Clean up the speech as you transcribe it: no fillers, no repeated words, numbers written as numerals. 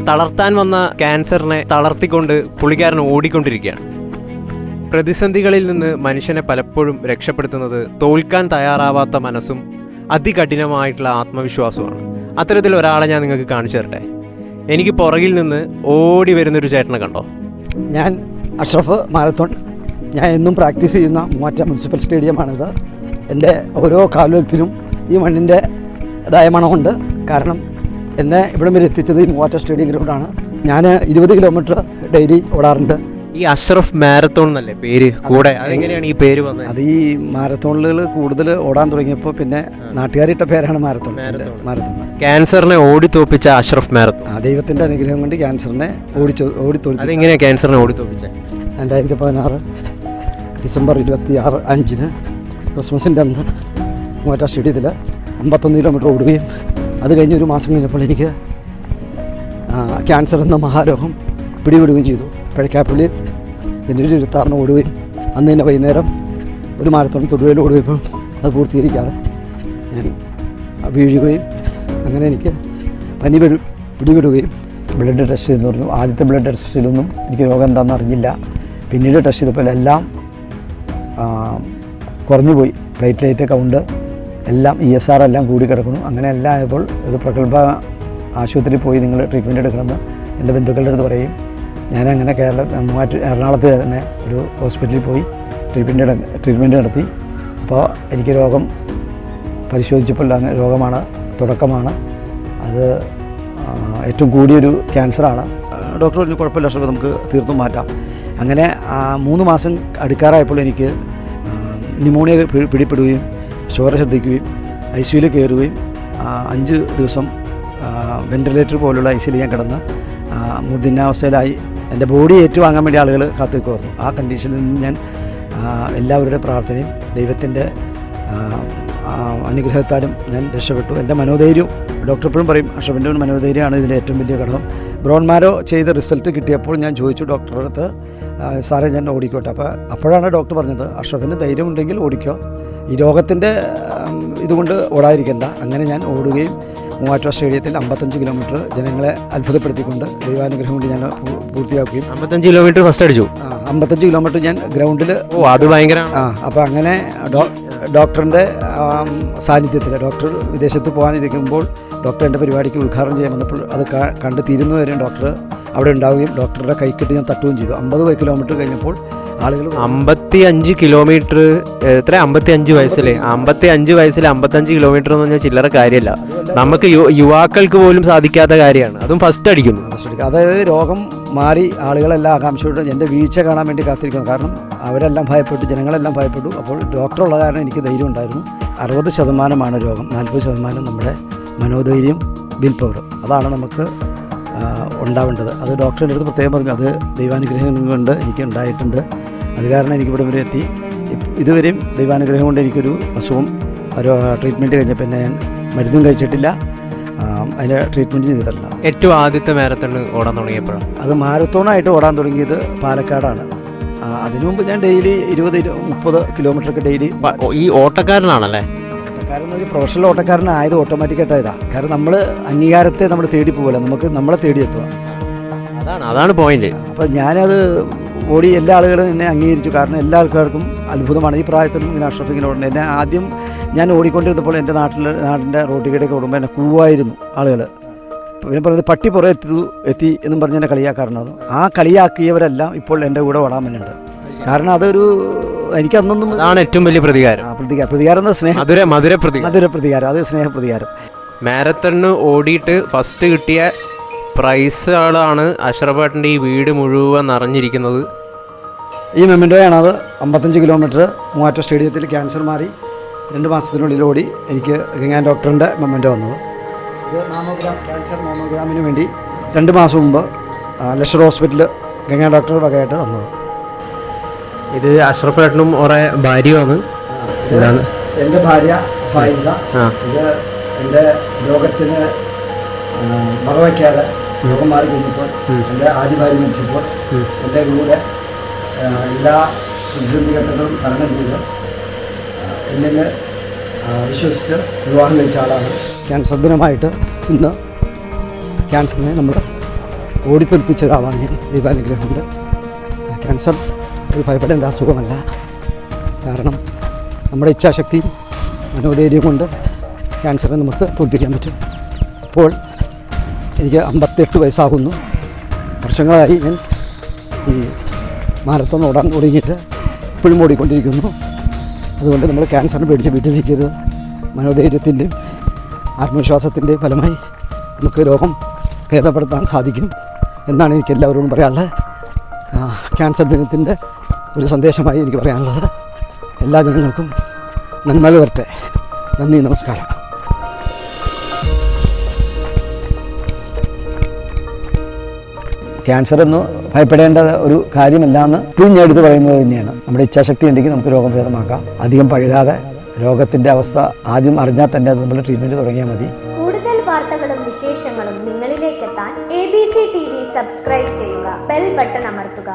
തളർത്താൻ വന്ന ക്യാൻസറിനെ തളർത്തിക്കൊണ്ട് പുള്ളിക്കാരൻ ഓടിക്കൊണ്ടിരിക്കുകയാണ്. പ്രതിസന്ധികളിൽ നിന്ന് മനുഷ്യനെ പലപ്പോഴും രക്ഷപ്പെടുത്തുന്നത് തോൽക്കാൻ തയ്യാറാവാത്ത മനസ്സും അതികഠിനമായിട്ടുള്ള ആത്മവിശ്വാസമാണ്. അത്തരത്തിൽ ഒരാളെ ഞാൻ നിങ്ങൾക്ക് കാണിച്ചു തരട്ടെ. എനിക്ക് പുറകിൽ നിന്ന് ഓടി വരുന്നൊരു ചേട്ടനെ കണ്ടോ? ഞാൻ അഷ്റഫ് മാരത്തോൺ. ഞാൻ എന്നും പ്രാക്ടീസ് ചെയ്യുന്ന മൂവാറ്റ മുനിസിപ്പൽ സ്റ്റേഡിയമാണിത്. എൻ്റെ ഓരോ കാൽവെപ്പിനും ഈ മണ്ണിൻ്റെ മണമുണ്ട്. കാരണം എന്നെ ഇവിടം വരെ എത്തിച്ചത് ഈ മൂവാറ്റ സ്റ്റേഡിയം ഗ്രൗണ്ടാണ്. ഞാൻ 20 കിലോമീറ്റർ ഡെയിലി ഓടാറുണ്ട്. ഈ അഷ്റഫ് മാരത്തോൺ എന്നല്ലേ പേര് കൂടെ? അതെങ്ങനെയാണ് ഈ പേര് വന്നത്? അത് ഈ മാരത്തോണുകൾ കൂടുതൽ ഓടാൻ തുടങ്ങിയപ്പോൾ പിന്നെ നാട്ടുകാരിട്ട പേരാണ് മാരത്തോൺ. ക്യാൻസറിനെ ഓടിത്തോപ്പിച്ച അഷ്റഫ് മാരത്തോൺ. ദൈവത്തിൻ്റെ അനുഗ്രഹം കൊണ്ട് ക്യാൻസറിനെ ഓടിത്തോൽപ്പിച്ചു. അതെങ്ങനെയാണ് ക്യാൻസറിനെ ഓടിത്തോപ്പിച്ചത്? 2016 ഡിസംബർ 26-5 ക്രിസ്മസിൻ്റെ അന്ന് മൂവാറ്റ സ്റ്റേഡിയത്തിൽ 51 കിലോമീറ്റർ ഓടുകയും അത് കഴിഞ്ഞ് ഒരു മാസം കഴിഞ്ഞപ്പോൾ എനിക്ക് ക്യാൻസർ എന്ന മഹാരോഗം പിടിപെടുകയും ചെയ്തു. പഴക്കാപ്പള്ളിയിൽ ജനുവരി 26 ഓടുകയും അന്ന് തന്നെ വൈകുന്നേരം ഒരു മാരത്തോൺ തൊടുപുഴയിൽ ഓടുകയും അത് പൂർത്തീകരിക്കാതെ ഞാൻ വീഴുകയും അങ്ങനെ എനിക്ക് പനി പിടിപെടുകയും ബ്ലഡ് ടെസ്റ്റ് എന്ന് പറഞ്ഞു. ആദ്യത്തെ ബ്ലഡ് ടെസ്റ്റിലൊന്നും എനിക്ക് രോഗം എന്താണെന്ന് അറിഞ്ഞില്ല. പിന്നീട് ടെസ്റ്റ് ചെയ്തപ്പോൾ എല്ലാം കുറഞ്ഞുപോയി. പ്ലേറ്റ്ലേറ്റ് കൗണ്ട് എല്ലാം ESR എല്ലാം കൂടി കിടക്കുന്നു. അങ്ങനെ എല്ലാം ആയപ്പോൾ ഒരു പ്രഗത്ഭ ആശുപത്രിയിൽ പോയി നിങ്ങൾ ട്രീറ്റ്മെൻറ്റ് എടുക്കണമെന്ന് എൻ്റെ ബന്ധുക്കളുടെ അടുത്ത് പറയും. ഞാനങ്ങനെ എറണാകുളത്ത് തന്നെ ഒരു ഹോസ്പിറ്റലിൽ പോയി ട്രീറ്റ്മെൻറ്റ് നടത്തി. അപ്പോൾ എനിക്ക് രോഗം പരിശോധിച്ചപ്പോൾ രോഗമാണ്, തുടക്കമാണ്. അത് ഏറ്റവും കൂടിയൊരു ക്യാൻസറാണ്. ഡോക്ടർ പറഞ്ഞു കുഴപ്പമില്ല അഷ്റഫ്, നമുക്ക് തീർത്തും മാറ്റാം. അങ്ങനെ 3 മാസം അടുക്കാറായപ്പോൾ എനിക്ക് ന്യൂമോണിയ പിടിപ്പെടുകയും ചോര ശ്രദ്ധിക്കുകയും ICUയിൽ കയറുകയും 5 ദിവസം വെൻറ്റിലേറ്റർ പോലുള്ള ICUയിൽ ഞാൻ കിടന്ന് മൂർധന്യാവസ്ഥയിലായി. എൻ്റെ ബോഡി ഏറ്റുവാങ്ങാൻ വേണ്ടി ആളുകൾ കാത്തുനിൽക്കുമായിരുന്നു. ആ കണ്ടീഷനിൽ നിന്ന് ഞാൻ എല്ലാവരുടെ പ്രാർത്ഥനയും ദൈവത്തിൻ്റെ അനുഗ്രഹത്താലും ഞാൻ രക്ഷപ്പെട്ടു. എൻ്റെ മനോധൈര്യവും ഡോക്ടർ എപ്പോഴും പറയും അഷ്റഫിൻ്റെ മനോധൈര്യമാണ് ഇതിൻ്റെ ഏറ്റവും വലിയ ഘടകം. ബ്രോൺമാരോ ചെയ്ത റിസൾട്ട് കിട്ടിയപ്പോൾ ഞാൻ ചോദിച്ചു ഡോക്ടറുടെ അടുത്ത്, സാറേ ഞാൻ ഓടിക്കോട്ടെ. അപ്പോഴാണ് ഡോക്ടർ പറഞ്ഞത് അഷ്റഫിന് ധൈര്യമുണ്ടെങ്കിൽ ഓടിക്കോ, ഈ രോഗത്തിൻ്റെ ഇതുകൊണ്ട് ഓടാതിരിക്കേണ്ട. അങ്ങനെ ഞാൻ ഓടുകയും മൂവാറ്റ സ്റ്റേഡിയത്തിൽ 55 കിലോമീറ്റർ ജനങ്ങളെ അത്ഭുതപ്പെടുത്തിക്കൊണ്ട് ദൈവാനുഗ്രഹം കൊണ്ട് ഞാൻ പൂർത്തിയാക്കുകയും 55 കിലോമീറ്റർ ഫസ്റ്റ് അടിച്ചു. 55 കിലോമീറ്റർ ഞാൻ ഗ്രൗണ്ടിൽ. അത് ഭയങ്കര. അപ്പോൾ അങ്ങനെ ഡോക്ടറിൻ്റെ സാന്നിധ്യത്തിൽ ഡോക്ടർ വിദേശത്ത് പോകാനിരിക്കുമ്പോൾ ഡോക്ടർ എൻ്റെ പരിപാടിക്ക് ഉദ്ഘാടനം ചെയ്യാൻ വന്നപ്പോൾ അത് കണ്ട് തീരുന്നവരെയും ഡോക്ടർ അവിടെ ഉണ്ടാവുകയും ഡോക്ടറുടെ കൈക്കെട്ടി ഞാൻ തട്ടുകയും ചെയ്തു. 50 കിലോമീറ്റർ കഴിഞ്ഞപ്പോൾ ആളുകൾ 55 കിലോമീറ്റർ എത്ര 55 വയസ്സിലെ 55 കിലോമീറ്റർ എന്ന് പറഞ്ഞാൽ ചില്ലറ കാര്യമല്ല. നമുക്ക് യുവാക്കൾക്ക് പോലും സാധിക്കാത്ത കാര്യമാണ്. അതും ഫസ്റ്റ് അടിക്കുന്നു. അതായത് രോഗം മാറി ആളുകളെല്ലാം ആകാംക്ഷയോടെ എൻ്റെ വീഴ്ച കാണാൻ വേണ്ടി കാത്തിരിക്കുന്നു. കാരണം അവരെല്ലാം ഭയപ്പെട്ടു, ജനങ്ങളെല്ലാം ഭയപ്പെട്ടു. അപ്പോൾ ഡോക്ടറുള്ള കാരണം എനിക്ക് ധൈര്യം ഉണ്ടായിരുന്നു. 60% രോഗം, 40% നമ്മുടെ മനോധൈര്യം, വിൽ പവർ. അതാണ് നമുക്ക് ഉണ്ടാവേണ്ടത്. അത് ഡോക്ടറിൻ്റെ അടുത്ത് പ്രത്യേകം പറഞ്ഞു. അത് ദൈവാനുഗ്രഹം കൊണ്ട് എനിക്ക് ഉണ്ടായിട്ടുണ്ട്. അത് കാരണം എനിക്കിവിടെ വരെ എത്തി. ഇതുവരെയും ദൈവാനുഗ്രഹം കൊണ്ട് എനിക്കൊരു അസുഖം ഒരു ട്രീറ്റ്മെൻറ്റ് കഴിഞ്ഞപ്പോൾ പിന്നെ ഞാൻ മരുന്നും കഴിച്ചിട്ടില്ല, അതിൻ്റെ ട്രീറ്റ്മെൻറ്റ് ചെയ്തിട്ടില്ല. ഏറ്റവും ആദ്യത്തെ മാരത്തോൺ ഓടാൻ തുടങ്ങിയപ്പോഴാണ്? അത് മാരത്തോണായിട്ട് ഓടാൻ തുടങ്ങിയത് പാലക്കാടാണ്. അതിനു മുമ്പ് ഞാൻ ഡെയിലി 20-30 കിലോമീറ്ററൊക്കെ ഡെയിലി. ഈ ഓട്ടക്കാരനാണല്ലേ? കാരണം ഒരു പ്രൊഫഷണൽ ഓട്ടക്കാരനായത് ഓട്ടോമാറ്റിക്കായിട്ടായതാണ്. കാരണം നമ്മൾ അംഗീകാരത്തെ നമ്മൾ തേടി പോകില്ല, നമുക്ക് നമ്മളെ തേടിയെത്തുക. അതാണ് പോയിന്റ്. അപ്പോൾ ഞാനത് ഓടി എല്ലാ ആളുകളും എന്നെ അംഗീകരിച്ചു. കാരണം എല്ലാ ആൾക്കാർക്കും അത്ഭുതമാണ് ഈ പ്രായത്തിലും ഇങ്ങനെ അഷ്റഫ് ഇങ്ങനെ ഓടുന്നത്. എന്നെ ആദ്യം ഞാൻ ഓടിക്കൊണ്ടിരുന്നപ്പോൾ എൻ്റെ നാടിൻ്റെ റോഡിലേക്ക് ഓടുമ്പോൾ എന്നെ കൂവായിരുന്നു ആളുകൾ. പിന്നെ പറഞ്ഞത് പട്ടി പുറകെ എത്തി എന്നും പറഞ്ഞ് എന്നെ കളിയാക്കാറുണ്ടായിരുന്നു. ആ കളിയാക്കിയവരെല്ലാം ഇപ്പോൾ എൻ്റെ കൂടെ ഓടാൻ വേണ്ടിയുണ്ട്. കാരണം അതൊരു എനിക്കന്നൊന്നും അതാണ് ഏറ്റവും വലിയ പ്രതികാരം. പ്രതികാരം എന്ന സ്നേഹം, മധുര പ്രതികാരം, അത് സ്നേഹപ്രതികാരം. മാരത്തണിന് ഓടിയിട്ട് ഫസ്റ്റ് കിട്ടിയ പ്രൈസുകളാണ് അഷ്റഫ് ഏട്ടൻ്റെ ഈ വീട് മുഴുവൻ നിറഞ്ഞിരിക്കുന്നത്. ഈ മെമ്മൻറ്റോയാണത്. 55 കിലോമീറ്റർ മൂവാറ്റ സ്റ്റേഡിയത്തിൽ ക്യാൻസർ മാറി 2 മാസത്തിനുള്ളിൽ ഓടി എനിക്ക് ഗംഗാൻ ഡോക്ടറിൻ്റെ മെമ്മൻറ്റോ വന്നത്. ഇത് ക്യാൻസർ മാമോഗ്രാമിന് വേണ്ടി 2 മാസം മുമ്പ് ലഷർ ഹോസ്പിറ്റൽ ഗംഗാൻ ഡോക്ടർ വകയായിട്ട് തന്നത്. ഇത് അഷ്റഫ് ഏട്ടനും ഒരേ ഭാര്യയാണ്. ഇതാണ് എൻ്റെ ഭാര്യ ഫായിസ. ഇത് എൻ്റെ രോഗത്തിന് വകവയ്ക്കാതെ രോഗം മാറി കഴിഞ്ഞപ്പോൾ എൻ്റെ ആദ്യ ഭാര്യ മരിച്ചപ്പോൾ എൻ്റെ കൂടെ എല്ലാ പ്രതിസന്ധി ഘട്ടങ്ങളും തരണം ചെയ്ത് എന്നെ വിശ്വസിച്ച് വിവാഹം കഴിച്ച ആളാണ്. ക്യാൻസർ ദിനമായിട്ട് ഇന്ന് ക്യാൻസറിനെ നമ്മൾ ഓടിത്തൊൽപ്പിച്ച ഒരാളാണ് ഞാൻ. ദൈവാനുഗ്രഹം കൊണ്ട് ക്യാൻസർ ഒരു ഭയപ്പെടേണ്ട അസുഖമല്ല. കാരണം നമ്മുടെ ഇച്ഛാശക്തിയും മനോധൈര്യം കൊണ്ട് ക്യാൻസറിനെ നമുക്ക് തോൽപ്പിക്കാൻ പറ്റും. ഇപ്പോൾ എനിക്ക് 58 വയസ്സാകുന്നു. വർഷങ്ങളായി ഞാൻ ഈ മാരത്തോൺ ഓടാൻ തുടങ്ങിയിട്ട് ഇപ്പോഴും ഓടിക്കൊണ്ടിരിക്കുന്നു. അതുകൊണ്ട് നമ്മൾ ക്യാൻസറിനെ പേടിച്ച് വീട്ടിലിരിക്കരുത്. മനോധൈര്യത്തിൻ്റെയും ആത്മവിശ്വാസത്തിൻ്റെയും ഫലമായി നമുക്ക് രോഗം ഭേദപ്പെടുത്താൻ സാധിക്കും എന്നാണ് എനിക്ക് എല്ലാവരോടും പറയാനുള്ളത്. ക്യാൻസർ ദിനത്തിൻ്റെ ഒരു സന്ദേശമായി എനിക്ക് പറയാനുള്ളത്. എല്ലാ ജനങ്ങൾക്കും നന്മകൾ വരട്ടെ. നന്ദി, നമസ്കാരം. ക്യാൻസർ എന്ന് ഭയപ്പെടേണ്ട ഒരു കാര്യമല്ല എന്ന് ഇപ്പോഴും ഞാൻ എടുത്ത് പറയുന്നത് തന്നെയാണ്. നമ്മുടെ ഇച്ഛാശക്തി ഉണ്ടെങ്കിൽ നമുക്ക് രോഗം ഭേദമാക്കാം. അധികം പഴുകാതെ രോഗത്തിൻ്റെ അവസ്ഥ ആദ്യം അറിഞ്ഞാൽ തന്നെ അത് നമ്മൾ ട്രീറ്റ്മെൻറ്റ് തുടങ്ങിയാൽ മതി. കൂടുതൽ വാർത്തകളും വിശേഷങ്ങളും നിങ്ങളിലേക്കെത്താൻ ABC TV സബ്സ്ക്രൈബ് ചെയ്യുക, ബെൽ ബട്ടൺ അമർത്തുക.